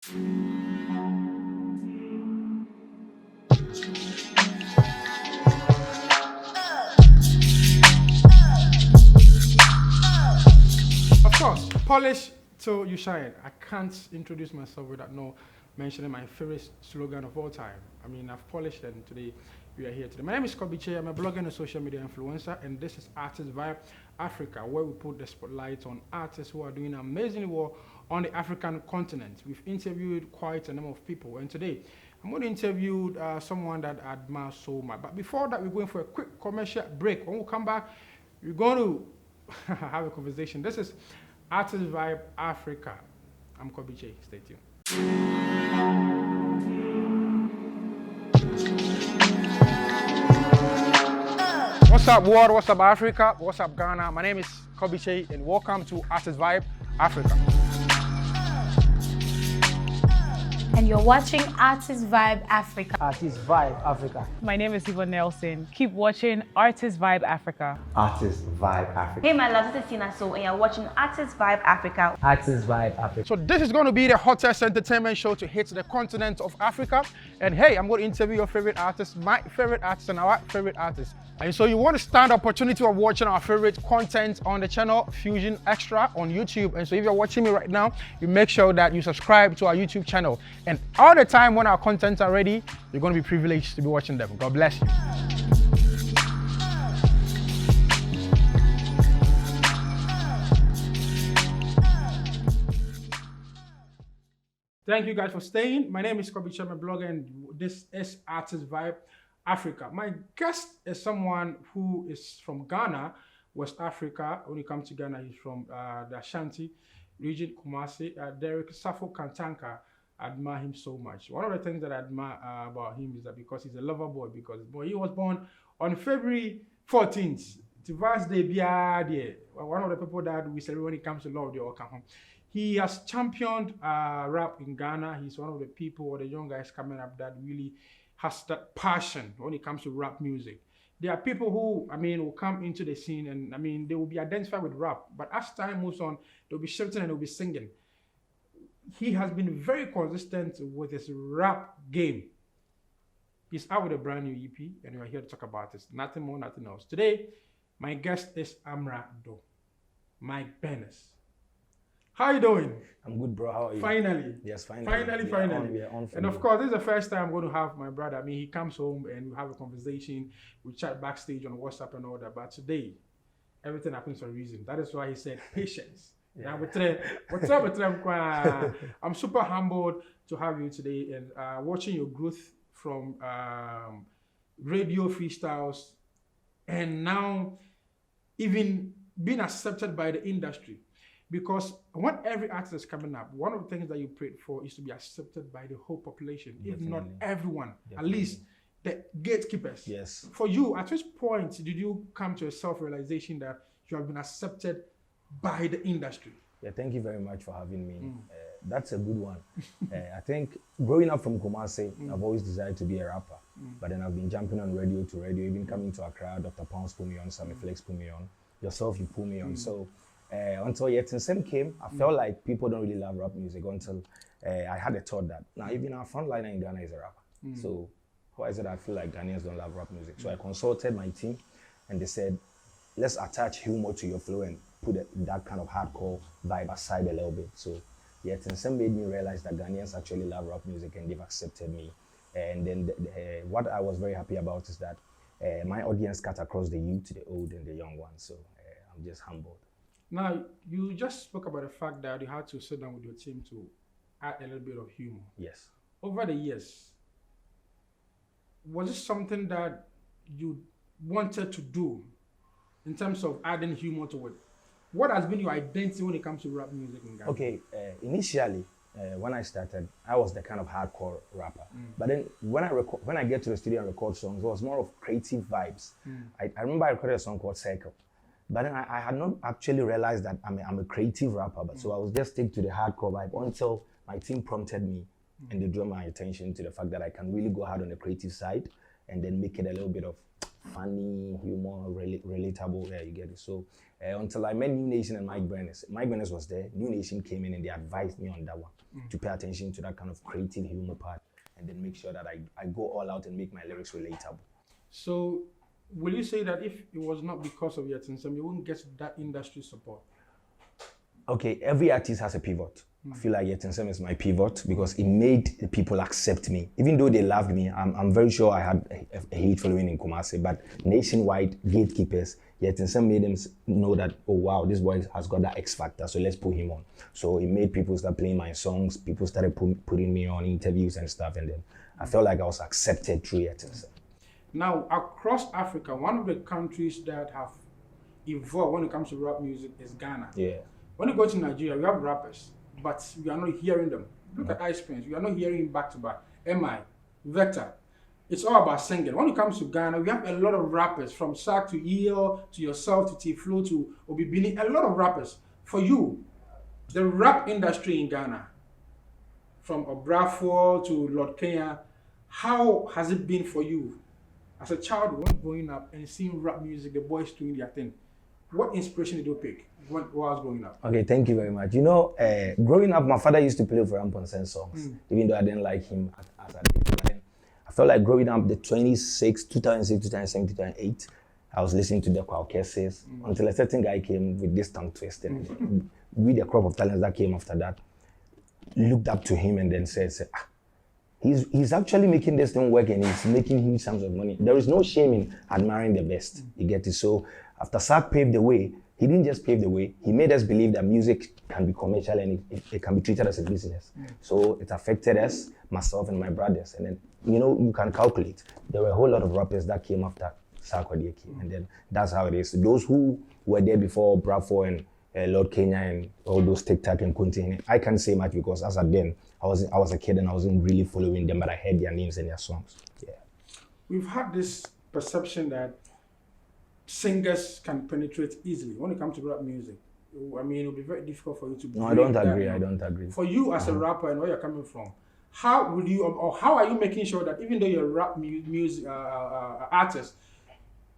Of course, polish till you shine. I can't introduce myself without no mentioning my favorite slogan of all time. I mean, I've polished and today we are here today. My name is Kobby Kyei. I'm a blogger and a social media influencer, and this is Artist Vibe Africa, where we put the spotlight on artists who are doing amazingly well on the African continent. We've interviewed quite a number of people, and today I'm going to interview someone that I admire so much. But before that, we're going for a quick commercial break. When we come back, we're going to have a conversation. This is Artist Vibe Africa. I'm Kobby Kyei. Stay tuned. What's up, world? What's up, Africa? What's up, Ghana? My name is Kobby Kyei, and welcome to Artist Vibe Africa. And you're watching Artist Vibe Africa. Artist Vibe Africa. My name is Yvonne Nelson. Keep watching Artist Vibe Africa. Artist Vibe Africa. Hey, my love, this is Tina So, and you're watching Artist Vibe Africa. Artist Vibe Africa. So this is going to be the hottest entertainment show to hit the continent of Africa. And hey, I'm going to interview your favorite artists, my favorite artists, and our favorite artists. And so you want to stand the opportunity of watching our favorite content on the channel FUSION XTRA on YouTube. And so if you're watching me right now, you make sure that you subscribe to our YouTube channel. And all the time when our contents are ready, you're going to be privileged to be watching them. God bless you. Thank you guys for staying. My name is Kobby Kyei, I'm a blogger, and this is Artist Vibe Africa. My guest is someone who is from Ghana, West Africa. When it comes to Ghana, he's from the Ashanti region, Kumasi. Derrick Sarfo Kantanka. I admire him so much. One of the things that I admire about him is that because he's a lover boy, because he was born on February 14th. It's Vast Day, one of the people that we celebrate when it comes to love, they all come home. He has championed rap in Ghana. He's one of the people or the young guys coming up that really has that passion when it comes to rap music. There are people who, will come into the scene and, they will be identified with rap. But as time moves on, they'll be shouting and they'll be singing. He has been very consistent with his rap game. He's out with a brand new EP, and we're here to talk about this. Nothing more, nothing else. Today, my guest is Amerado, Mike Bennis. How you doing? I'm good, bro. How are you? Finally. Yes, finally. Finally. We are on and of course, this is the first time I'm going to have my brother. He comes home and we have a conversation. We chat backstage on WhatsApp and all that. But today, everything happens for a reason. That is why he said patience. Yeah. I'm super humbled to have you today and watching your growth from radio freestyles and now even being accepted by the industry. Because when every artist is coming up, one of the things that you prayed for is to be accepted by the whole population, if not everyone, at least the gatekeepers. Yes. For you, at which point did you come to a self-realization that you have been accepted by the industry? Yeah, thank you very much for having me. That's a good one. I think growing up from Kumasi, I've always desired to be a rapper. But then I've been jumping on radio to radio, even coming to Accra. Dr. Pounds put me on, Sammy Flex put me on, yourself, you put me on. So until Yet and Sem came, I felt like people don't really love rap music until I had a thought that now even our frontliner in Ghana is a rapper. So why is it I feel like Ghanaians don't love rap music? So I consulted my team and they said, let's attach humor to your flow and put that kind of hardcore vibe aside a little bit. So Yet and Sem made me realize that Ghanaians actually love rap music and they've accepted me. And then what I was very happy about is that my audience cut across the youth, the old and the young ones. So I'm just humbled. Now, you just spoke about the fact that you had to sit down with your team to add a little bit of humor. Yes. Over the years, was it something that you wanted to do in terms of adding humor to it? What has been your identity when it comes to rap music in Ghana? Okay, initially, when I started, I was the kind of hardcore rapper. But then when I get to the studio and record songs, it was more of creative vibes. I remember I recorded a song called Circle. But then I had not actually realized that I'm a creative rapper. But so I was just stick to the hardcore vibe until my team prompted me and they drew my attention to the fact that I can really go hard on the creative side and then make it a little bit of funny, humor, relatable. Yeah, you get it. So until I met New Nation and Mike Burners was there. New Nation came in and they advised me on that one to pay attention to that kind of creative humor part and then make sure that I go all out and make my lyrics relatable. So, will you say that if it was not because of Yetinsem, you wouldn't get that industry support? Okay, every artist has a pivot. I feel like Yetinsem is my pivot because it made the people accept me. Even though they loved me, I'm very sure I had a hate following in Kumasi, but nationwide gatekeepers, Yetinsem made them know that, oh wow, this boy has got that X factor, so let's put him on. So it made people start playing my songs, people started putting me on interviews and stuff, and then I felt like I was accepted through Yetinsem. Now, across Africa, one of the countries that have evolved when it comes to rap music is Ghana. Yeah. When you go to Nigeria, we have rappers, but we are not hearing them. Look at Ice Prince, we are not hearing him back to back. MI, Vector, it's all about singing. When it comes to Ghana, we have a lot of rappers, from Sack to EO, to yourself, to T-Flow, to Obibini, a lot of rappers. For you, the rap industry in Ghana, from Obrafo to Lord Kenya, how has it been for you? As a child, when growing up and seeing rap music, the boys doing their thing, what inspiration did you pick when I was growing up? Okay, thank you very much. You know, growing up, my father used to play for Ramponsen songs, even though I didn't like him as a kid. I felt like growing up, the 2006, 2007, 2008, I was listening to the cases until a certain guy came with this tongue twist. And with the crop of talents that came after that, looked up to him and then said, he's actually making this thing work and he's making huge sums of money. There is no shame in admiring the best. You get it? So after Sark paved the way, he didn't just pave the way, he made us believe that music can be commercial and it can be treated as a business. So it affected us, myself and my brothers. And then, you know, you can calculate. There were a whole lot of rappers that came after Sark Odieki. And then that's how it is. Those who were there before Bravo and Lord Kenya and all those TikTok and Kunti, I can't say much because as at then, I was a kid and I wasn't really following them, but I heard their names and their songs. Yeah. We've had this perception that singers can penetrate easily when it comes to rap music. I mean, it'll be very difficult for you to. No, I don't agree. I don't agree. For you as a rapper and where you're coming from, how would you, or how are you making sure that even though you're a rap music artist,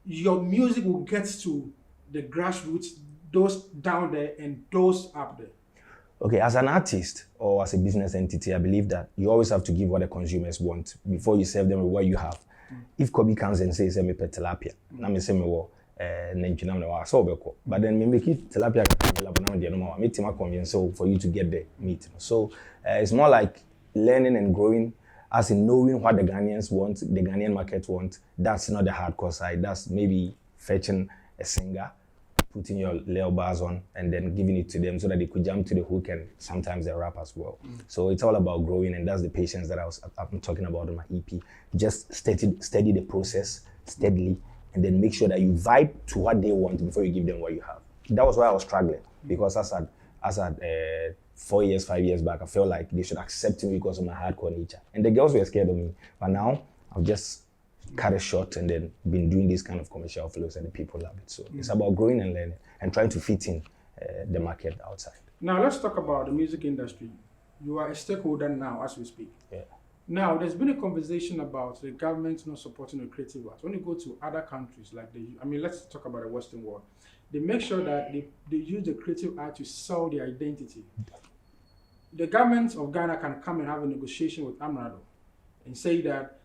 your music will get to the grassroots, those down there and those up there? Okay, as an artist or as a business entity, I believe that you always have to give what the consumers want before you serve them with what you have. If Kobby comes and says, "Me pet tilapia," na me say me wo nenchina me wa so beko, but then me make it tilapia available now. No more. Me tima convince for you to get the meat. So it's more like learning and growing, as in knowing what the Ghanaians want, the Ghanaian market want. That's not the hardcore side. That's maybe fetching a singer, putting your little bars on and then giving it to them so that they could jump to the hook and sometimes they rap as well. So it's all about growing, and that's the patience that I'm talking about in my EP. Just steady the process steadily and then make sure that you vibe to what they want before you give them what you have. That was why I was struggling, because as at 4 years, 5 years back, I felt like they should accept me because of my hardcore nature. And the girls were scared of me. But now I've just cut it short and then been doing this kind of commercial flows and the people love it. So it's about growing and learning and trying to fit in the market outside. Now let's talk about the music industry. You are a stakeholder now as we speak. Yeah. Now there's been a conversation about the government not supporting the creative arts. When you go to other countries like let's talk about the Western world. They make sure that they use the creative art to sell their identity. The government of Ghana can come and have a negotiation with Amerado and say that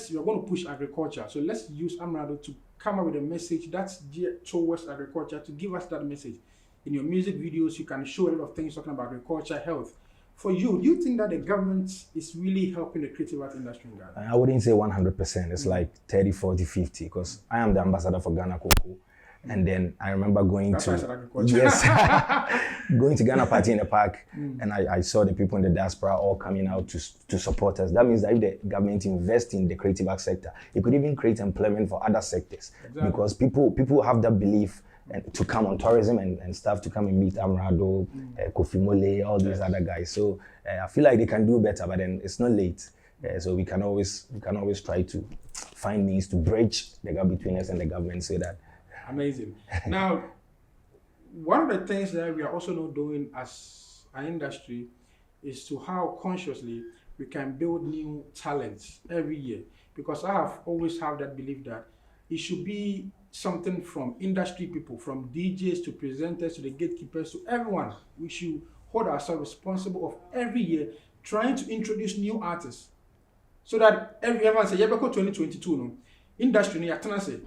you're going to push agriculture. So let's use Amerado to come up with a message that's geared towards agriculture, to give us that message. In your music videos, you can show a lot of things talking about agriculture, health. For you, do you think that the government is really helping the creative art industry in Ghana? I wouldn't say 100%. It's like 30, 40, 50, because I am the ambassador for Ghana Cocoa. And then I remember going going to Ghana Party in the park, and I saw the people in the diaspora all coming out to support us. That means that if the government invests in the creative arts sector, it could even create employment for other sectors. Exactly. Because people have that belief to come on tourism and stuff, to come and meet Amerado, Kofi Mole, all these other guys. So I feel like they can do better, but then it's not late. So we can always try to find means to bridge the gap between us and the government, so that. Amazing. Now, one of the things that we are also not doing as an industry is to how consciously we can build new talents every year. Because I have always had that belief that it should be something from industry people, from DJs to presenters to the gatekeepers to everyone. We should hold ourselves responsible of every year trying to introduce new artists so that everyone say, yeah, 2022, no, industry, say,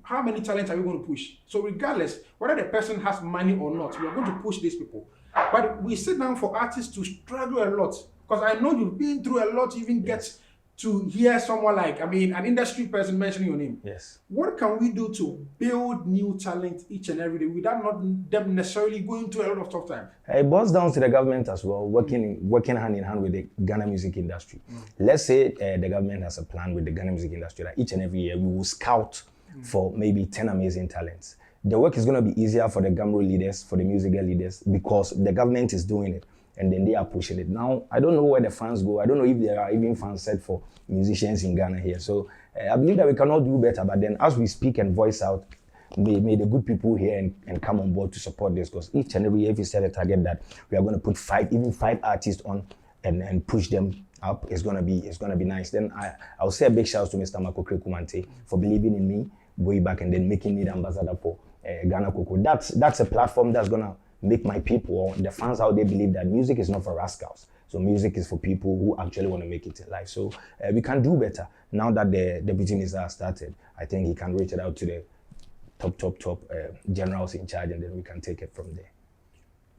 how many talents are we going to push? So regardless, whether the person has money or not, we are going to push these people. But we sit down for artists to struggle a lot, because I know you've been through a lot to even get to hear someone like, an industry person mentioning your name. Yes. What can we do to build new talent each and every day without not them necessarily going through a lot of tough time? It boils down to the government as well, working hand in hand with the Ghana music industry. Let's say the government has a plan with the Ghana music industry that each and every year we will scout for maybe 10 amazing talents. The work is going to be easier for the Gamro leaders, for the musical leaders, because the government is doing it and then they are pushing it. Now, I don't know where the funds go. I don't know if there are even funds set for musicians in Ghana here. So I believe that we cannot do better. But then as we speak and voice out, may the good people here and come on board to support this, because each and every year, if you set a target that we are going to put five artists on and push them up, it's going to be nice. Then I'll say a big shout out to Mr. Kobby Kyei for believing in me way back and then making me the ambassador for Ghana Coco. That's a platform that's going to make my people, or the fans out there, believe that music is not for rascals. So music is for people who actually want to make it in life. So we can do better. Now that the deputy minister has started, I think he can reach it out to the top generals in charge, and then we can take it from there.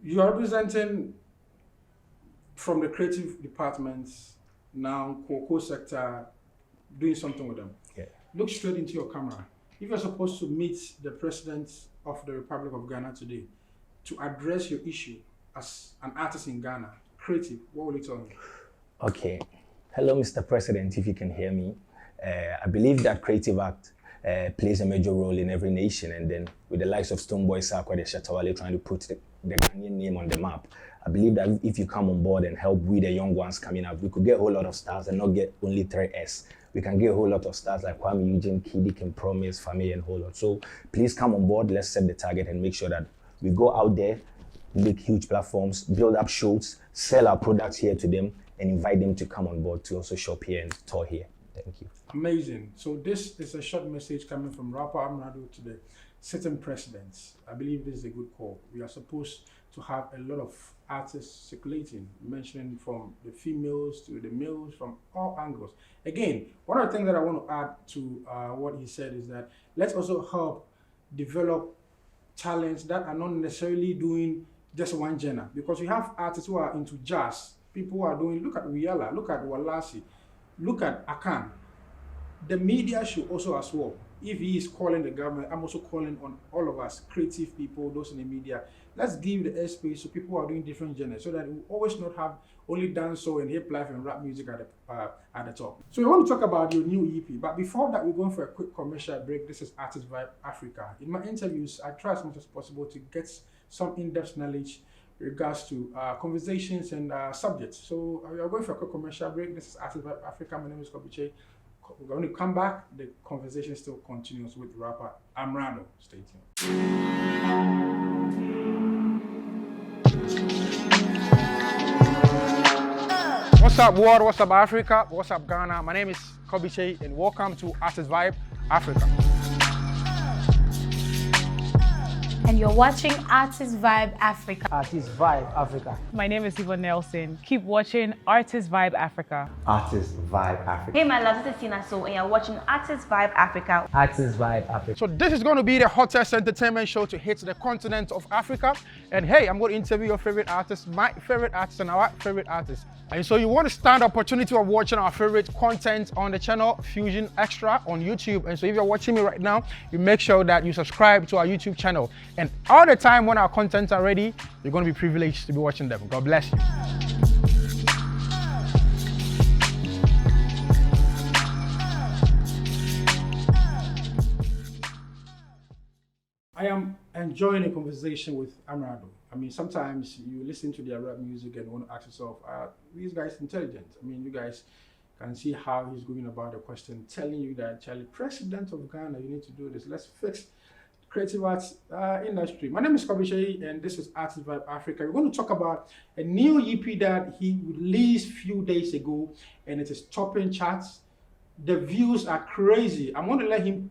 You are representing from the creative departments now, Coco sector, doing something with them. Yeah. Look straight into your camera. If you're supposed to meet the President of the Republic of Ghana today to address your issue as an artist in Ghana, creative, what will you tell him? Okay. Hello, Mr. President, if you can hear me. I believe that Creative Act plays a major role in every nation, and then with the likes of Stonebwoy Sarko, the Shatawale trying to put the Ghanaian name on the map, I believe that if you come on board and help with the young ones coming up, we could get a whole lot of stars and not get only 3S. We can get a whole lot of stars like Kwame Eugene, Kiddy, Kim Promise, Family, and a whole lot. So please come on board. Let's set the target and make sure that we go out there, make huge platforms, build up shows, sell our products here to them, and invite them to come on board to also shop here and tour here. Thank you. Amazing. So this is a short message coming from rapper Amerado to the sitting presidents. I believe this is a good call. We are supposed to have a lot of artists circulating, mentioning from the females to the males from all angles. Again, one of the things that I want to add to what he said is that let's also help develop talents that are not necessarily doing just one genre, because we have artists who are into jazz, people who are doing, look at Riala, look at Walasi, look at Akan. The media should also as well. If he is calling the government, I'm also calling on all of us, creative people, those in the media. Let's give the airspace so people are doing different genres, so that we always not have only dancehall and hip life and rap music at the top. So we want to talk about your new EP, but before that, we're going for a quick commercial break. This is Artist Vibe Africa. In my interviews, I try as much as possible to get some in-depth knowledge regards to conversations and subjects. So we are going for a quick commercial break. This is Artist Vibe Africa. My name is Kobby Kyei. We're going to come back. The conversation still continues with rapper Amerado. Stay tuned. What's up, world? What's up, Africa? What's up, Ghana? My name is Kobby Kyei, and welcome to Artist Vibe Africa. And you're watching Artist Vibe Africa. Artist Vibe Africa. My name is Yvonne Nelson. Keep watching Artist Vibe Africa. Artist Vibe Africa. Hey my love, this is Tina So, and you're watching Artist Vibe Africa. Artist Vibe Africa. So this is going to be the hottest entertainment show to hit the continent of Africa. And hey, I'm going to interview your favorite artists, my favorite artists, and our favorite artists. And so you want to stand the opportunity of watching our favorite content on the channel FUSION XTRA on YouTube. And so if you're watching me right now, you make sure that you subscribe to our YouTube channel. And all the time when our contents are ready, you're going to be privileged to be watching them. God bless you. I am enjoying a conversation with Amerado. I mean, sometimes you listen to their rap music and want to ask yourself, are these guys intelligent? I mean, you guys can see how he's going about the question, telling you that, Charlie, President of Ghana, you need to do this. Let's fix creative arts industry. My name is Kobby Kyei, and this is Artist Vibe Africa. We're going to talk about a new EP that he released a few days ago, and it is topping charts The views are crazy. I'm going to let him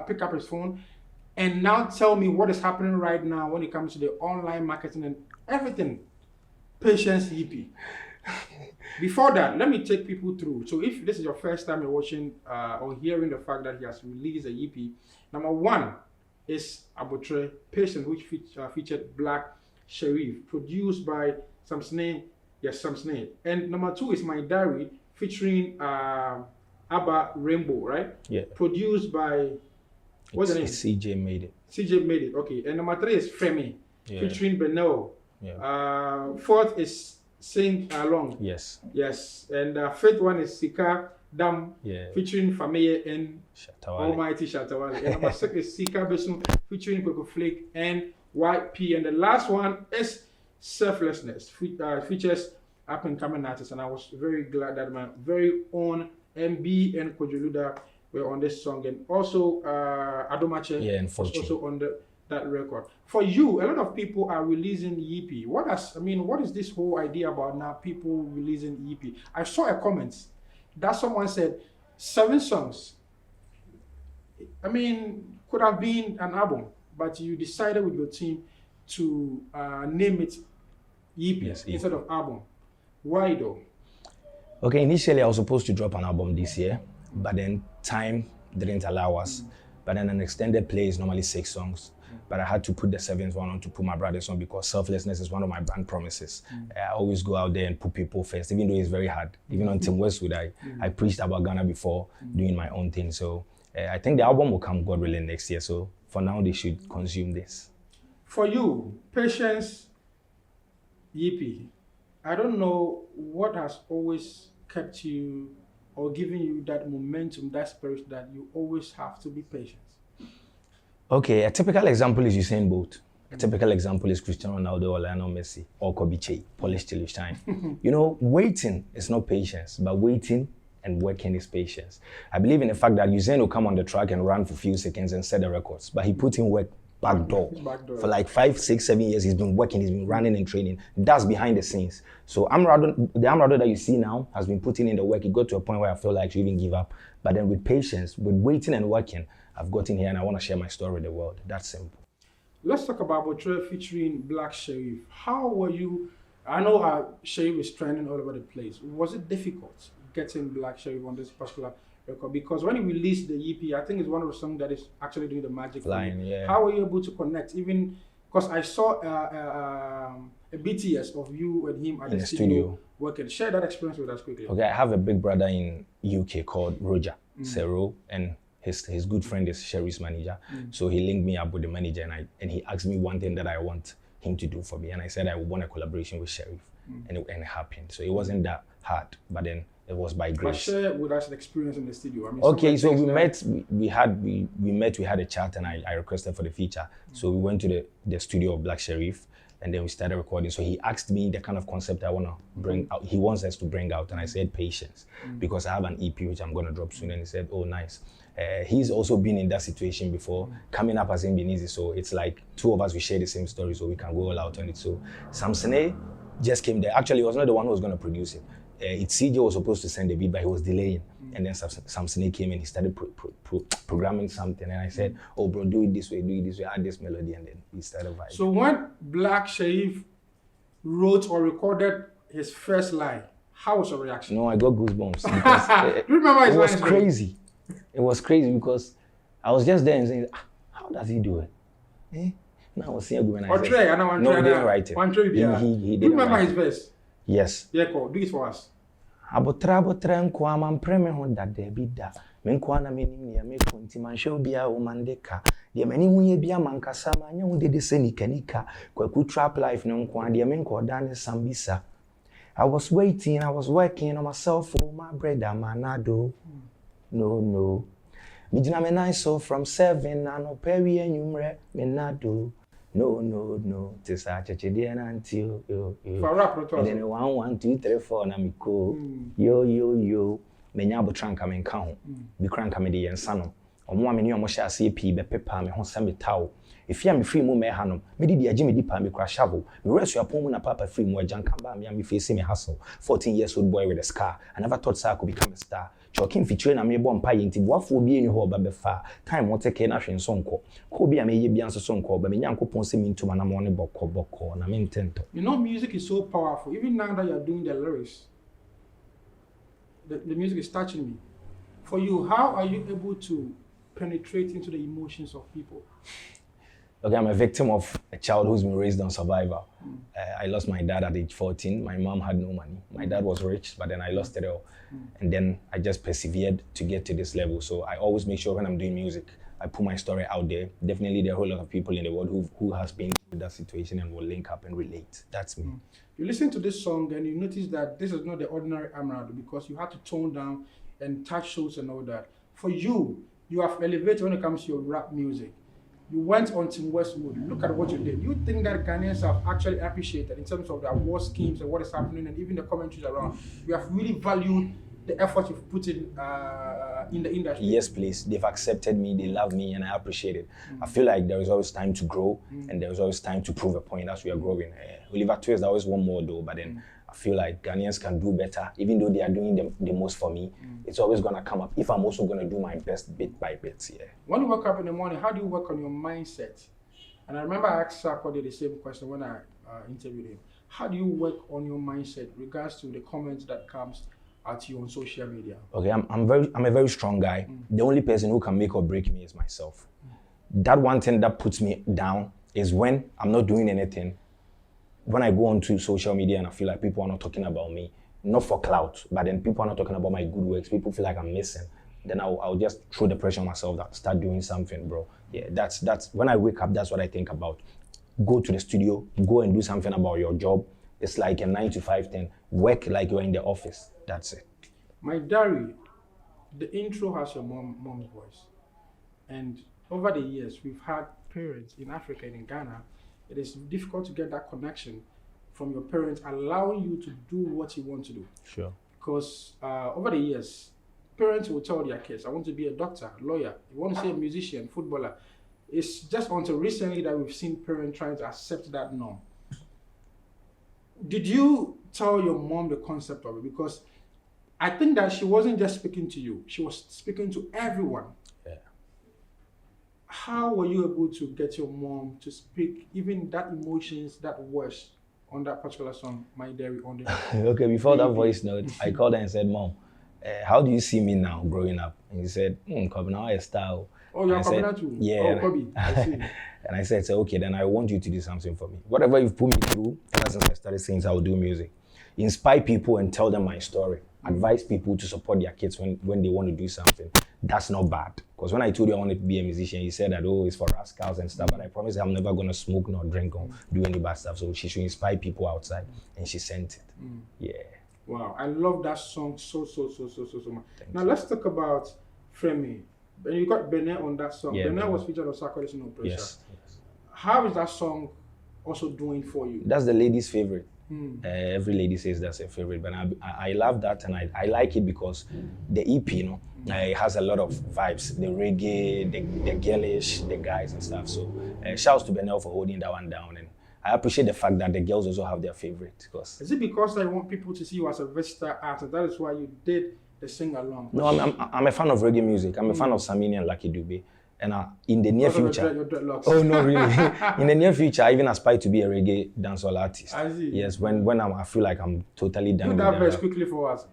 pick up his phone and now tell me what is happening right now when it comes to the online marketing and everything. Patience EP. Before that, let me take people through. So if this is your first time you're watching or hearing the fact that he has released an EP, number one is ABOTR3 Patience, which featured Black Sherif, produced by Sam Sneh. Yes, Sam Sneh. And number two is My Diary, featuring Abba Rainbow, right? Yeah. Produced by, what's the name? CJ Made It. CJ Made It, okay. And number three is Femi, featuring Benel. Yeah. Fourth is Sing Along. Yes. Yes. And fifth one is Sika Dam, featuring Fameye and Almighty Shatawale. And number six is Sika Besun, featuring Coco Flake and YP. And the last one is Selflessness, features up and coming artists. And I was very glad that my very own MB and Kojoluda were on this song. And also Adomache was also on that record. For you, a lot of people are releasing EP. What is this whole idea about now people releasing EP? I saw a comment that someone said 7 songs. Could have been an album, but you decided with your team to name it EP instead of album. Why though? Okay, initially I was supposed to drop an album this year, but then time didn't allow us. But then an extended play is normally 6 songs. But I had to put the 7th one on to put my brother's on because selflessness is one of my brand promises. I always go out there and put people first, even though it's very hard. Even on Team Westwood, I preached about Ghana before doing my own thing. So I think the album will come, God willing, next year. So for now, they should consume this. For you, Patience EP, I don't know what has always kept you or given you that momentum, that spirit that you always have to be patient. Okay, a typical example is Usain Bolt. A typical example is Cristiano Ronaldo or Lionel Messi or Kobby Kyei, polish till you shine. Waiting is not patience, but waiting and working is patience. I believe in the fact that Usain will come on the track and run for a few seconds and set the records, but he put in work back door. For like 5, 6, 7 years, he's been working, he's been running and training. That's behind the scenes. So the Amerado that you see now has been putting in the work. It got to a point where I feel like to even give up. But then with patience, with waiting and working, I've gotten here and I want to share my story with the world. That's simple. Let's talk about ABOTR3 featuring Black Sherif. How were you? I know Sherif is trending all over the place. Was it difficult getting Black Sherif on this particular record? Because when he released the EP, I think it's one of the songs that is actually doing the magic. How were you able to connect? Even because I saw a BTS of you and him at the studio working. Share that experience with us quickly. Okay, I have a big brother in UK called Roger Sero, and his good friend is Sherif's manager. So he linked me up with the manager and he asked me one thing that I want him to do for me. And I said I would want a collaboration with Sherif. And it happened. So it wasn't that hard, but then it was by grace. But share with us the experience in the studio. Okay, so we met, we had a chat and I requested for the feature. So we went to the studio of Black Sherif and then we started recording. So he asked me the kind of concept I want to bring out. He wants us to bring out and I said patience because I have an EP which I'm going to drop soon. And he said, oh, nice. He's also been in that situation before. Coming up hasn't been easy. So it's like 2 of us, we share the same story so we can go all out on it. So Sam Sneh just came there. Actually, he was not the one who was going to produce it. CJ was supposed to send the beat, but he was delaying. And then Sam Sneh came in, he started programming something. And I said, oh, bro, do it this way, add this melody. And then he started vibing. So when Black Sherif wrote or recorded his first line, how was your reaction? No, I got goosebumps. Because you remember his line? It was crazy. It was crazy because I was just there and saying, how does he do it? No, I was seeing when I said, no, he didn't write it. He didn't remember his verse? Yes. Yeah, cool. Do it for us. ABOTR3 nkwa mampreme ho dade bida me nkwa na menim ne me konti manhwe bia o mandeka de mani hunye bia mankasa manya hu dede senikanika kwaku trap life no nkwa de me nkwa dan sambisa. I was waiting, I was working on myself for my bread Amerado. No. Mijina me nice so from 7 and operi enyumre me nado. No. Tisa chechede na until yo. And then 1 1 2 3 4 na mi ko. Yo. Menya ABOTR3 nka me nka ho. Bi kran nka me de yensa no. omo ameni omo sha ase pii be pepa me ho same tawo efia me free mu me hanom me di agi me di pa me kra shovel me rest your pon mu na papa free mu agyanka ba me face me hustle 14 years old boy with a scar. I never thought I could become a star. Choking featuring na me bo mpa yenti boafo bi eni ho ba be fa time what take na hwe nsonko ko bi am ye bi anso sonko ba me nyankopon se mintuma na mo ne bokko na me intento. You know, music is so powerful. Even now that you are doing the lyrics, the music is touching me. For you, how are you able to penetrate into the emotions of people? Okay, I'm a victim of a child who's been raised on survival. I lost my dad at age 14. My mom had no money. My dad was rich, but then I lost it all. And then I just persevered to get to this level. So I always make sure when I'm doing music, I put my story out there. Definitely there are a whole lot of people in the world who has been through that situation and will link up and relate. That's me. You listen to this song and you notice that this is not the ordinary Amerado because you had to tone down and touch shows and all that. For you, you have elevated when it comes to your rap music. You went on Team Westwood. Look at what you did. You think that Ghanaians have actually appreciated in terms of the award schemes and what is happening and even the commentaries around. We have really valued the effort you've put in the industry. Yes, please. They've accepted me, they love me, and I appreciate it. I feel like there is always time to grow and there is always time to prove a point as we are growing. Oliver Twist, I always want more though, but then I feel like Ghanaians can do better. Even though they are doing the most for me, it's always going to come up if I'm also going to do my best bit by bit. Yeah. When you wake up in the morning, how do you work on your mindset? And I remember I asked Sarko the same question when I interviewed him. How do you work on your mindset regards to the comments that comes at you on social media? Okay, I'm a very strong guy. The only person who can make or break me is myself. That one thing that puts me down is when I'm not doing anything. When I go onto social media and I feel like people are not talking about me, not for clout, but then people are not talking about my good works, people feel like I'm missing, then I'll just throw the pressure on myself that start doing something, bro. Yeah, that's when I wake up, that's what I think about. Go to the studio, go and do something about your job. It's like a 9 to 5 thing. Work like you're in the office. That's it. My diary, the intro has your mom's voice. And over the years, we've had parents in Africa and in Ghana. It is difficult to get that connection from your parents, allowing you to do what you want to do. Sure. Because over the years, parents will tell their kids, I want to be a doctor, lawyer. You want to be a musician, footballer. It's just until recently that we've seen parents trying to accept that norm. Did you tell your mom the concept of it? Because I think that she wasn't just speaking to you, she was speaking to everyone. Yeah. How were you able to get your mom to speak even that emotions, that words on that particular song, My Diary on the Okay, before that voice note, I called her and said, Mom, how do you see me now growing up? And he said, Kobby, now I style. Oh, you're coming out too? Yeah. Oh, Kobby, I see. And I said, okay, then I want you to do something for me. Whatever you've put me through, ever since I started saying I will do music. Inspire people and tell them my story. Advise people to support their kids when they want to do something. That's not bad. Because when I told you I wanted to be a musician, you said that, oh, it's for rascals and stuff. But I promised I'm never going to smoke nor drink or do any bad stuff. So she should inspire people outside. And she sent it. Yeah. Wow, I love that song so much. Now let's talk about Femi. And you got Benet on that song. Yeah, Benet was featured on Sarko's No Pressure. Yes. How is that song also doing for you? That's the lady's favorite. Every lady says that's her favorite, but I love that and I like it because the EP, you know, it has a lot of vibes, the reggae, the girlish, the guys and stuff. So shouts to Benel for holding that one down, and I appreciate the fact that the girls also have their favorite. Because is it because I want people to see you as a versatile artist? That is why you did the sing along? No, I'm a fan of reggae music. I'm a fan of Samini and Lucky Dube. And in the near future, oh no, really? In the near future, I even aspire to be a reggae dancehall artist. I see. Yes, when I feel like I'm totally done. Do that verse quickly for us.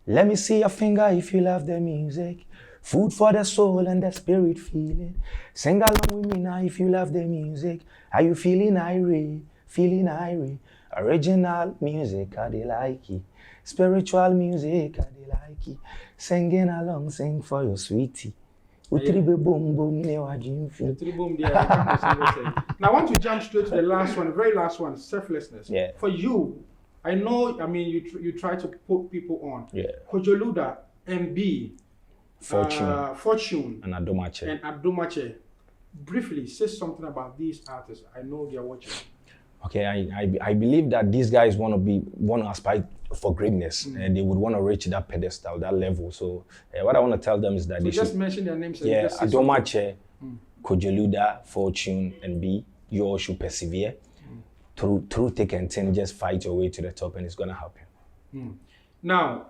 Let me see your finger if you love the music. Food for the soul and the spirit feeling. Sing along with me now if you love the music. Are you feeling irate? Feeling irate? Original music, I dey like it. Spiritual music, I dey like it. Singing along, sing for your sweetie. Now I want to jump straight to the last one, the very last one, selflessness. Yeah. For you, I know, I mean, you try to put people on. Yeah. Kojoluda, MB, Fortune, and Adomache. Briefly, say something about these artists. I know they are watching. Okay, I believe that these guys want to aspire for greatness, and they would want to reach that pedestal, that level. So what I want to tell them is that So they just should mention their names. yeah, Adomache, Kojeluda, Fortune, and B. You all should persevere through thick and thin. Just fight your way to the top, and it's gonna happen. Now,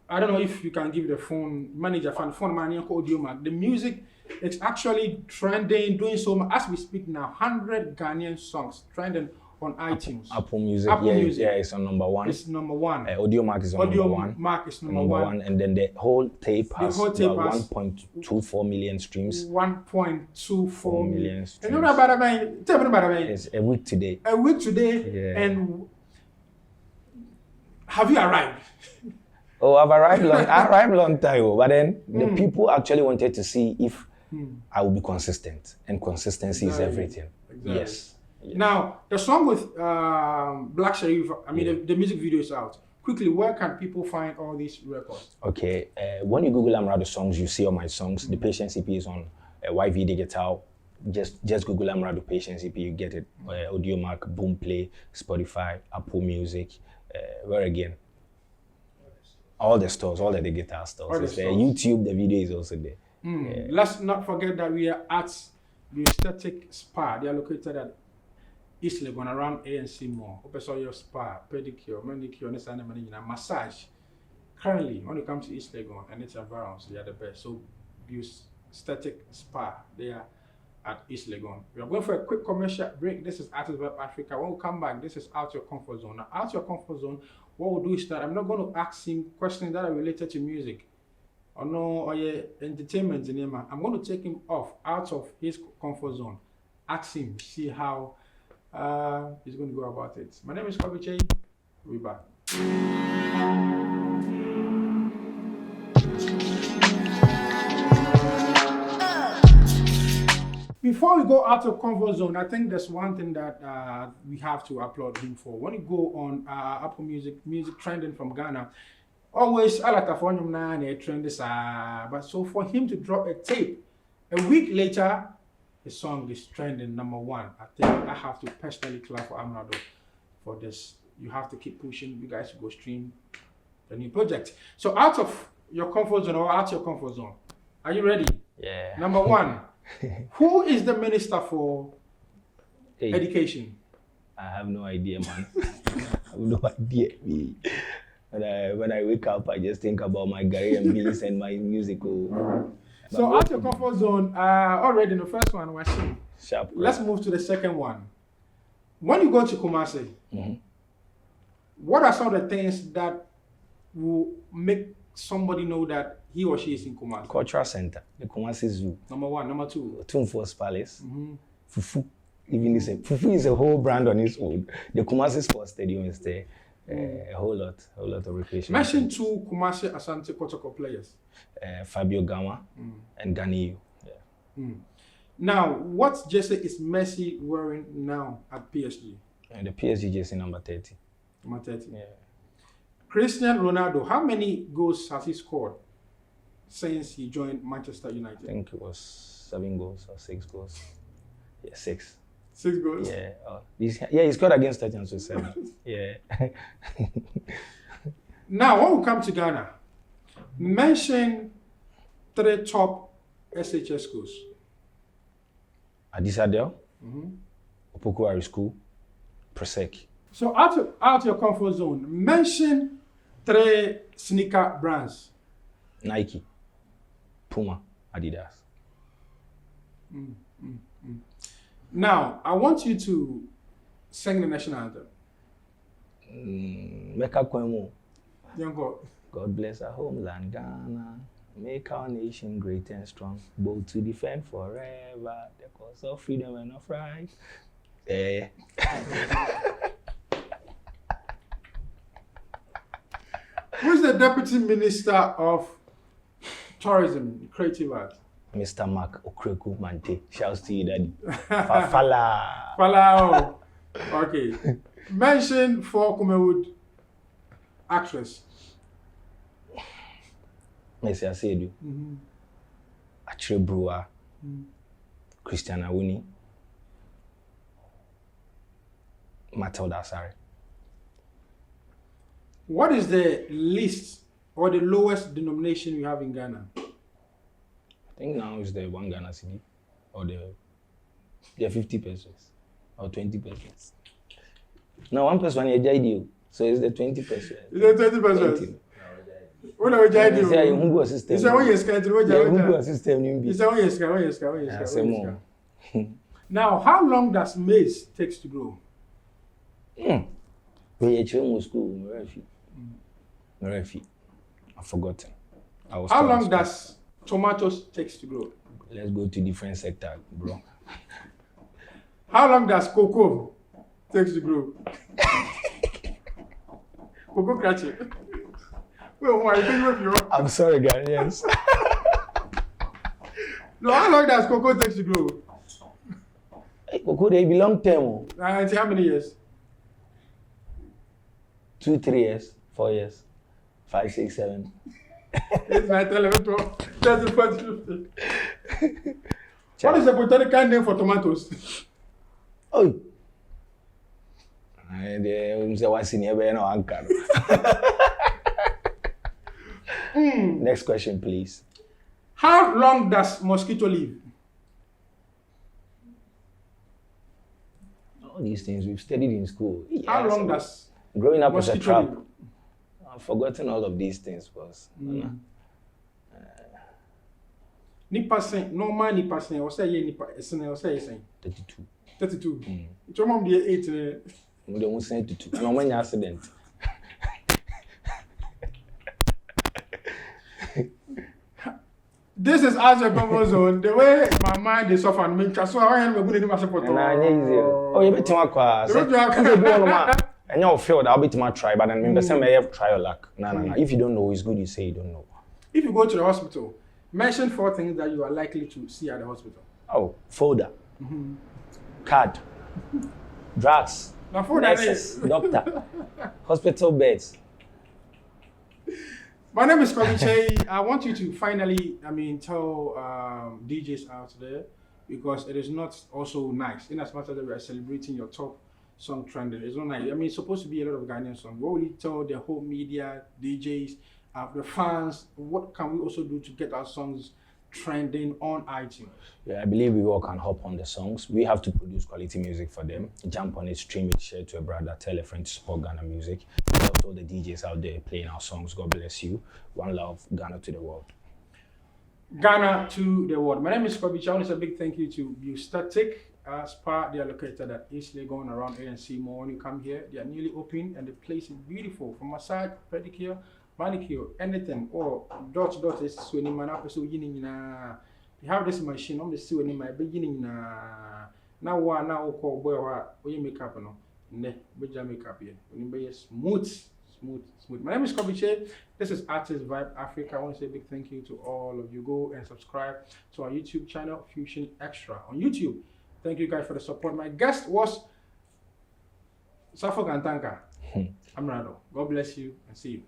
I don't know if you can give the phone manager, phone manager, audio mark. The music is actually trending, doing so much as we speak now. 100 Ghanaian songs trending on iTunes. Apple Music, Apple Music. yeah, it's on number 1. It's number 1. Audio Mark is on Audio number 1. Mark is number one. And then the whole tape has, whole tape has 1.24 million streams. 1.24 million And streams. you know about it, tell me about it. It's a week today. A week today, Yeah. and have you arrived? Oh, I arrived long time, but then the people actually wanted to see if I will be consistent, and consistency is everything. Exactly. Yes. Now, the song with Black Sharif, I mean, the music video is out. Quickly, where can people find all these records? Okay, when you Google Amerado songs, you see all my songs. The Patience EP is on YV Digital. Just Google Amerado Patience EP, you get it. Audio Mark, Boomplay, Spotify, Apple Music, where again? All the stores, all the digital stores. It's there. YouTube, the video is also there. Yeah. Let's not forget that we are at the Aesthetic Spa. They are located at East Legon around ANC Mall. Open your spa, pedicure, manicure, massage. Currently, when you come to East Legon and its environs, they are the best. So, use Aesthetic Spa. They are at East Legon. We are going for a quick commercial break. This is Artist Vibe Africa. When we come back, this is Out Your Comfort Zone. Now, Out Your Comfort Zone, what we'll do is that I'm not going to ask him questions that are related to music or no or entertainment in him. I'm going to take him out of his comfort zone. Ask him, see how he's going to go about it. My name is Kobby Kyei. We'll be back. Before we go out of comfort zone, I think there's one thing that we have to applaud him for. When you go on Apple Music trending from Ghana, always I like to trend this, but so for him to drop a tape a week later, the song is trending number 1. I think I have to personally clap for Amerado for this. You have to keep pushing. You guys go stream the new project. So out of your comfort zone or out your comfort zone, are you ready? Yeah. Number 1. Who is the minister for education? I have no idea, man. I have no idea. When I wake up, I just think about my Ghanaian beans and my musical. So out your comfort zone, already in the first one was sharp. Let's move to the second one. When you go to Kumasi, what are some of the things that will make somebody know that he or she is in Kumasi? Cultural Center, the Kumasi Zoo. Number 1. Number 2. Tumfor's Palace. Fufu. Fufu is a whole brand on its own. The Kumasi Sports Stadium is there. A whole lot of recreation. Mention 2 Kumasi Asante Kotoko players. Fabio Gama and Ghanaian. Yeah. Now, what jersey is Messi wearing now at PSG? And the PSG jersey number 30. Number 30. Yeah. Cristiano Ronaldo, how many goals has he scored since he joined Manchester United? I think it was 7 goals or 6 goals. Yeah, 6. 6 goals? Yeah. He scored against Tottenham, so 7. Yeah. Now, when we come to Ghana, mention 3 top SHS schools. Adisadel, Opokuari School, Presec. So out your comfort zone, mention 3 sneaker brands. Nike, Puma, Adidas. Now, I want you to sing the national anthem. Mecca Kwemo. God bless our homeland, Ghana. Make our nation great and strong, bold to defend forever the cause of freedom and of right. Who's the Deputy Minister of Tourism, Creative Arts? Mr. Mark Okreku Mante. Shouts to you, Daddy. Fafala. Falao. Okay. Mention 4 Kumewood actress. Messi Asedu. Achille Brewer. Christiana Awuni. Matilda Asare. What is the least or the lowest denomination you have in Ghana? I think now is the 1 Ghana cedi or the 50 pesos or 20 pesos. Now 1 peso is ideal, so it's the 20 pesos. Is it 20 pesos? What are you doing? You say you system. You say what you scan to what you system. You say what you scan. Now, how long does maize takes to grow? I've forgotten. How long does tomatoes takes to grow? Let's go to different sector, bro. How long does cocoa takes to grow? Cocoa cratchit. I'm sorry, Ghanaians. No, how long does cocoa takes to grow? Cocoa, they be long term. How many years? 2, 3 years, 4 years, 5, 6, 7. 8, 9, 10, 11, 12, 13, 14, 15. What is the botanical name for tomatoes? Oh. Next question, please. How long does mosquito live? All these things we've studied in school. How long does growing up as a trap? live? I've forgotten all of these things, boss. Nipa sen, normal nipa sen, or say ye nipa sen, or say sen. 32. 32. It's your mom the 8. We don't say 32. No many accident. This is as a comfort zone. The way my mind is off and me, so I am going to do my support. Oh, you bet my car. And you feel that I'll be to my try, but then the same may have try your luck. No. If you don't know, it's good you say you don't know. If you go to the hospital, mention 4 things that you are likely to see at the hospital. Oh, folder, card, drugs, nurses, doctor, hospital beds. My name is Kobby Kyei. I want you to finally, tell DJs out there, because it is not also nice. In as much as we are celebrating your top song trending, it's not nice. It's supposed to be a lot of Ghanaian songs. What will you tell the whole media, DJs, the fans? What can we also do to get our songs trending on iTunes? Yeah, I believe we all can hop on the songs. We have to produce quality music for them. Jump on it, stream it, share it to a brother, tell a friend to support Ghana music. Help all the DJs out there playing our songs. God bless you. One love, Ghana to the world. Ghana to the world. My name is Kobby Kyei. I want to say a big thank you to Bustatic Spa. They are located at Eastleigh, going around ANC more. When you come here, they are newly open and the place is beautiful. From massage, pedicure, manicure, anything, or dot is swimming man up so you have this machine on the swimming my beginning now call boy what you make up no ne beja makeup here when you smooth. My name is Kobby Kyei. This is Artist Vibe Africa. I want to say a big thank you to all of you. Go and subscribe to our YouTube channel, Fusion Extra on YouTube. Thank you guys for the support. My guest was Sarfo Kantanka. Amerado. God bless you and see you.